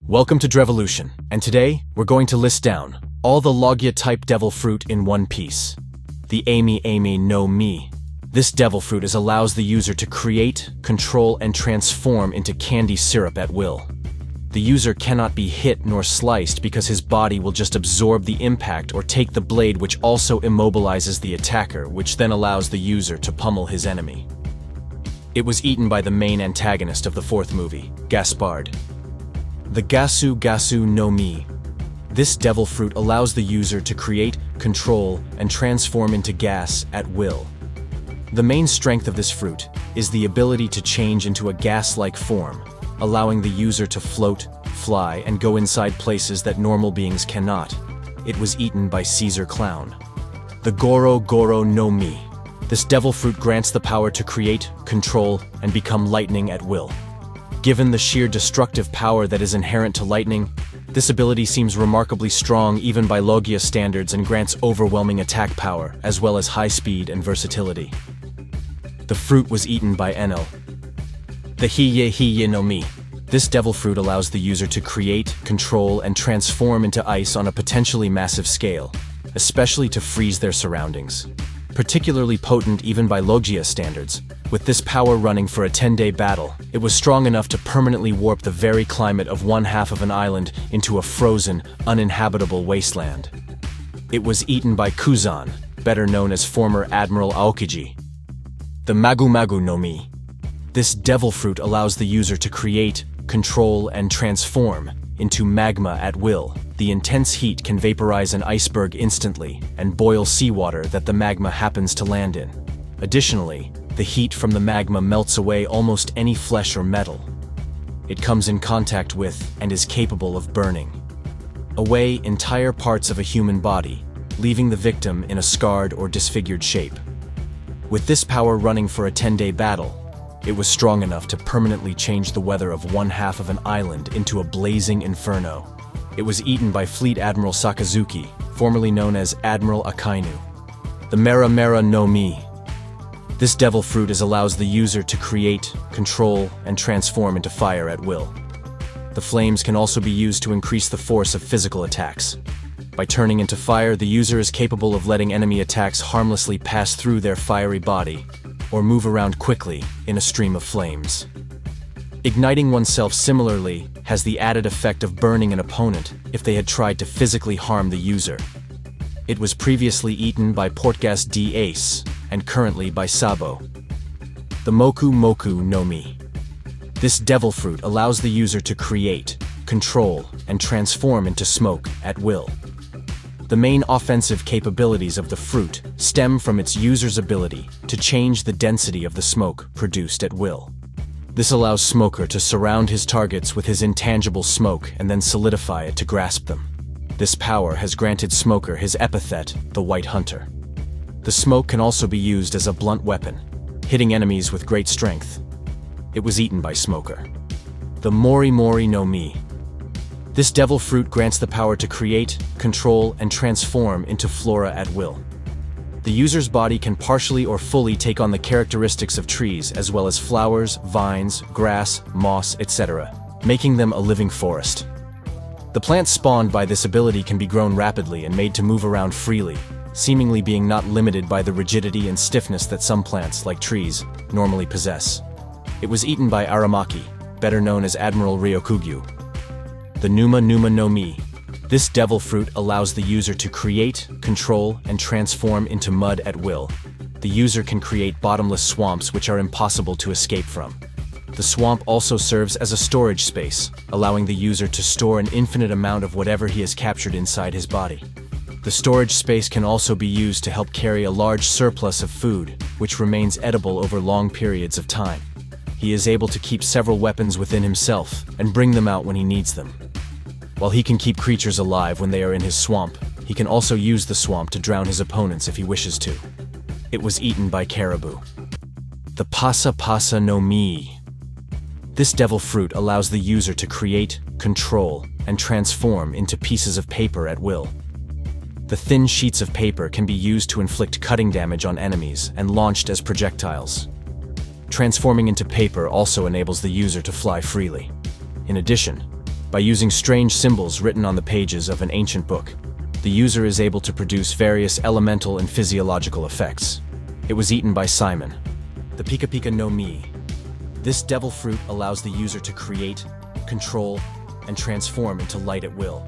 Welcome to Drevolution, and today we're going to list down all the Logia type devil fruit in one piece. The Amy no Mi. This devil fruit allows the user to create, control, and transform into candy syrup at will. The user cannot be hit nor sliced because his body will just absorb the impact or take the blade, which also immobilizes the attacker, which then allows the user to pummel his enemy. It was eaten by the main antagonist of the fourth movie, Gaspard. The Gasu no Mi. This devil fruit allows the user to create, control, and transform into gas at will. The main strength of this fruit is the ability to change into a gas-like form, allowing the user to float, fly, and go inside places that normal beings cannot. It was eaten by Caesar Clown. The Goro no Mi. This devil fruit grants the power to create, control, and become lightning at will. Given the sheer destructive power that is inherent to lightning, this ability seems remarkably strong even by Logia standards and grants overwhelming attack power, as well as high speed and versatility. The fruit was eaten by Enel. The Hiye no Mi. This devil fruit allows the user to create, control, and transform into ice on a potentially massive scale, especially to freeze their surroundings. Particularly potent even by Logia standards, with this power running for a 10-day battle, it was strong enough to permanently warp the very climate of one half of an island into a frozen, uninhabitable wasteland. It was eaten by Kuzan, better known as former Admiral Aokiji. The Magu no Mi. This devil fruit allows the user to create, control, and transform into magma at will. The intense heat can vaporize an iceberg instantly and boil seawater that the magma happens to land in. Additionally, the heat from the magma melts away almost any flesh or metal it comes in contact with and is capable of burning away entire parts of a human body, leaving the victim in a scarred or disfigured shape. With this power running for a 10-day battle, it was strong enough to permanently change the weather of one half of an island into a blazing inferno. It was eaten by Fleet Admiral Sakazuki, formerly known as Admiral Akainu. The Mera no Mi. This devil fruit allows the user to create, control, and transform into fire at will. The flames can also be used to increase the force of physical attacks. By turning into fire, the user is capable of letting enemy attacks harmlessly pass through their fiery body, or move around quickly in a stream of flames. Igniting oneself similarly has the added effect of burning an opponent if they had tried to physically harm the user. It was previously eaten by Portgas D. Ace, and currently by Sabo. The Moku no Mi. This devil fruit allows the user to create, control, and transform into smoke at will. The main offensive capabilities of the fruit stem from its user's ability to change the density of the smoke produced at will. This allows Smoker to surround his targets with his intangible smoke and then solidify it to grasp them. This power has granted Smoker his epithet, the White Hunter. The smoke can also be used as a blunt weapon, hitting enemies with great strength. It was eaten by Smoker. The Mori no Mi. This devil fruit grants the power to create, control, and transform into flora at will. The user's body can partially or fully take on the characteristics of trees as well as flowers, vines, grass, moss, etc., making them a living forest. The plants spawned by this ability can be grown rapidly and made to move around freely, seemingly being not limited by the rigidity and stiffness that some plants, like trees, normally possess. It was eaten by Aramaki, better known as Admiral Ryokugyu. The Numa no Mi. This devil fruit allows the user to create, control, and transform into mud at will. The user can create bottomless swamps which are impossible to escape from. The swamp also serves as a storage space, allowing the user to store an infinite amount of whatever he has captured inside his body. The storage space can also be used to help carry a large surplus of food, which remains edible over long periods of time. He is able to keep several weapons within himself and bring them out when he needs them. While he can keep creatures alive when they are in his swamp, he can also use the swamp to drown his opponents if he wishes to. It was eaten by Caribou. The Pasa no Mi. This devil fruit allows the user to create, control, and transform into pieces of paper at will. The thin sheets of paper can be used to inflict cutting damage on enemies and launched as projectiles. Transforming into paper also enables the user to fly freely. In addition, By using strange symbols written on the pages of an ancient book, the user is able to produce various elemental and physiological effects. It was eaten by Simon. The Pika Pika no Mi. This devil fruit allows the user to create, control, and transform into light at will.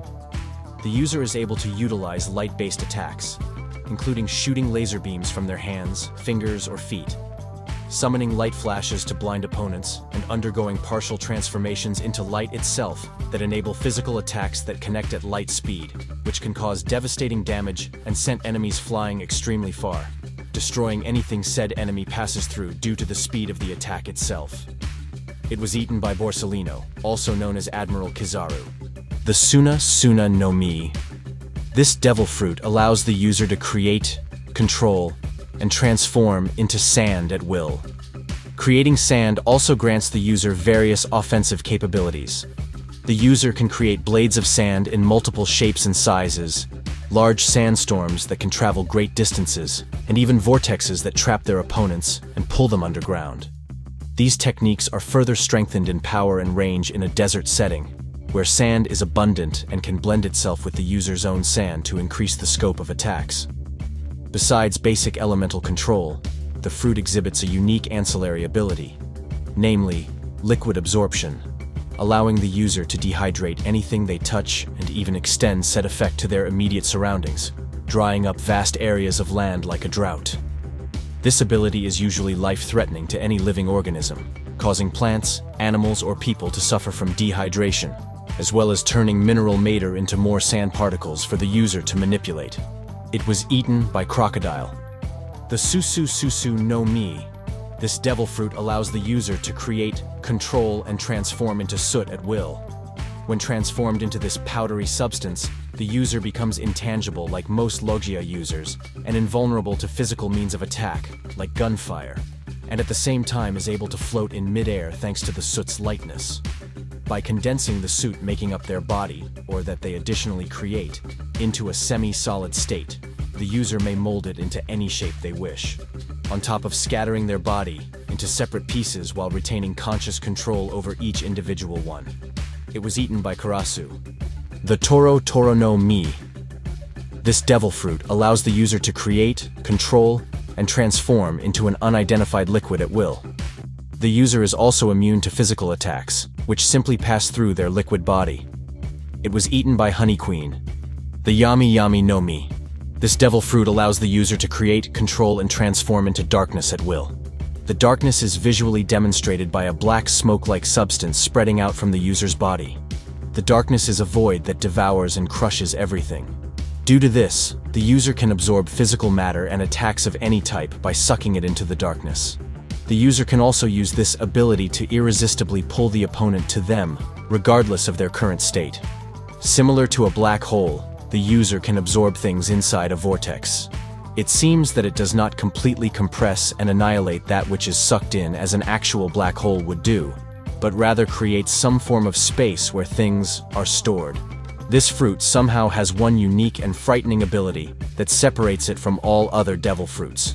The user is able to utilize light-based attacks, including shooting laser beams from their hands, fingers, or feet, summoning light flashes to blind opponents, and undergoing partial transformations into light itself that enable physical attacks that connect at light speed, which can cause devastating damage and send enemies flying extremely far, destroying anything said enemy passes through due to the speed of the attack itself. It was eaten by Borsellino, also known as Admiral Kizaru. The Suna Suna no Mi. This devil fruit allows the user to create, control, and transform into sand at will. Creating sand also grants the user various offensive capabilities. The user can create blades of sand in multiple shapes and sizes, large sandstorms that can travel great distances, and even vortexes that trap their opponents and pull them underground. These techniques are further strengthened in power and range in a desert setting, where sand is abundant and can blend itself with the user's own sand to increase the scope of attacks. Besides basic elemental control, the fruit exhibits a unique ancillary ability, namely, liquid absorption, allowing the user to dehydrate anything they touch and even extend said effect to their immediate surroundings, drying up vast areas of land like a drought. This ability is usually life-threatening to any living organism, causing plants, animals, or people to suffer from dehydration, as well as turning mineral matter into more sand particles for the user to manipulate. It was eaten by crocodile. The Susu Susu no Mi. This devil fruit allows the user to create, control, and transform into soot at will. When transformed into this powdery substance, the user becomes intangible like most Logia users, and invulnerable to physical means of attack, like gunfire, and at the same time is able to float in mid-air thanks to the soot's lightness. By condensing the soot making up their body, or that they additionally create, into a semi-solid state, the user may mold it into any shape they wish, on top of scattering their body into separate pieces while retaining conscious control over each individual one. It was eaten by Karasu. The Toro Toro no Mi. This devil fruit allows the user to create, control, and transform into an unidentified liquid at will. The user is also immune to physical attacks, which simply pass through their liquid body. It was eaten by Honey Queen. The Yami Yami no Mi. This devil fruit allows the user to create, control, and transform into darkness at will. The darkness is visually demonstrated by a black smoke-like substance spreading out from the user's body. The darkness is a void that devours and crushes everything. Due to this, the user can absorb physical matter and attacks of any type by sucking it into the darkness. The user can also use this ability to irresistibly pull the opponent to them, regardless of their current state. Similar to a black hole, the user can absorb things inside a vortex. It seems that it does not completely compress and annihilate that which is sucked in as an actual black hole would do, but rather creates some form of space where things are stored. This fruit somehow has one unique and frightening ability that separates it from all other devil fruits: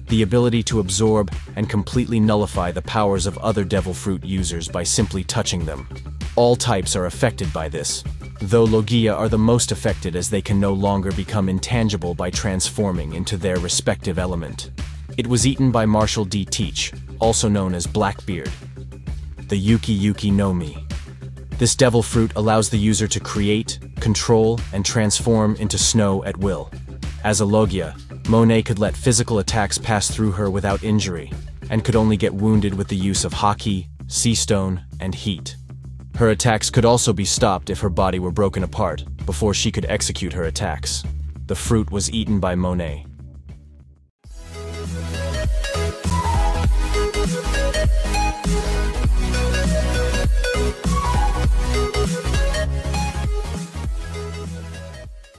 the ability to absorb and completely nullify the powers of other devil fruit users by simply touching them. All types are affected by this, though Logia are the most affected as they can no longer become intangible by transforming into their respective element. It was eaten by Marshall D. Teach, also known as Blackbeard. The Yuki Yuki no Mi. This devil fruit allows the user to create, control, and transform into snow at will. As a Logia, Monet could let physical attacks pass through her without injury, and could only get wounded with the use of Haki, Sea Stone, and Heat. Her attacks could also be stopped if her body were broken apart, before she could execute her attacks. The fruit was eaten by Monet.